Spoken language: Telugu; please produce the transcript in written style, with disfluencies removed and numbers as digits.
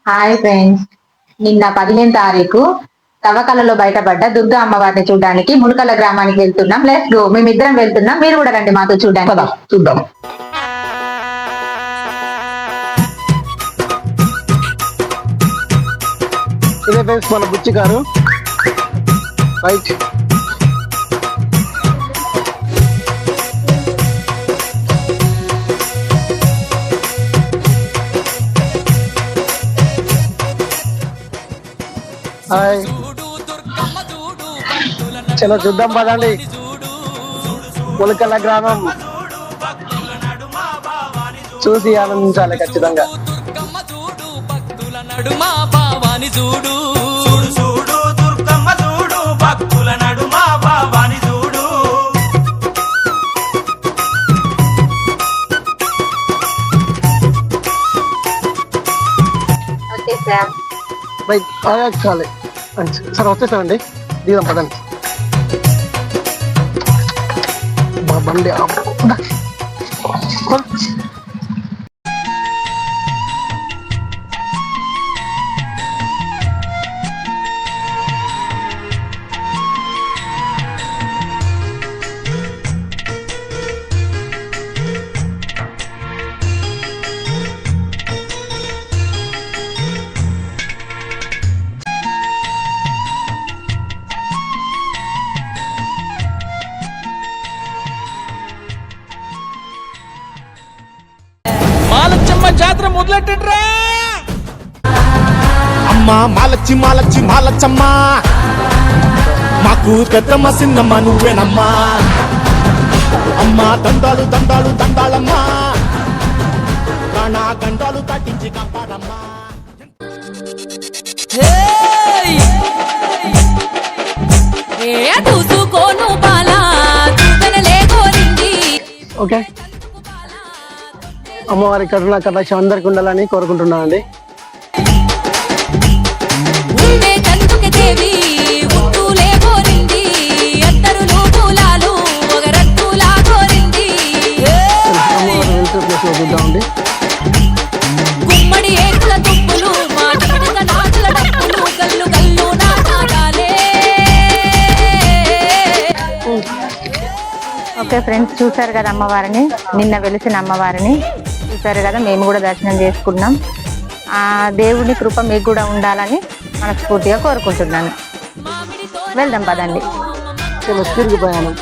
హాయ్ ఫ్రెండ్స్, నిన్న 15 తారీఖు తవ్వకాలలో బయటపడ్డ దుర్గా అమ్మవారిని చూడడానికి మునకల గ్రామానికి వెళ్తున్నాం. Let's go. మేమిద్దరం వెళ్తున్నాం, మీరు కూడా రండి మాతో చూడడానికి. చూద్దాం. ఇదే ఫ్రెండ్స్ మన బుచ్చి గారు. రైట్. హాయ్, చలో చూద్దాం పదండి. ములకల గ్రామం చూసి ఆనందించాలి ఖచ్చితంగా. రైట్, చాలే సార్, వచ్చేసామండి. దిగుదాం పదండి. మా బండి జాతర మొదలెట్టండ్రా. అమ్మా మాలచ్చి మాలచ్చి మాలచ్చమ్మ, మాకు పెద్దమ్మ సిన్నమ్మ నువ్వేనమ్మా. అమ్మా దండాలు దండాలు దండాలమ్మా, ప్రాణా గండాలు తట్టించి కాపాడమ్మా. ఓకే, అమ్మవారి కరుణ కటాక్షం అందరికి ఉండాలని కోరుకుంటున్నాను అండి. చూద్దామండి. ఓకే ఫ్రెండ్స్, చూసారు కదా అమ్మవారిని, నిన్న వెలిసిన అమ్మవారిని చూసారు కదా. మేము కూడా దర్శనం చేసుకున్నాం. ఆ దేవుని కృప మీకు కూడా ఉండాలని మనస్ఫూర్తిగా కోరుకుంటున్నాను. వెళ్దాం పదండి. తిరిగి ప్రయాణం.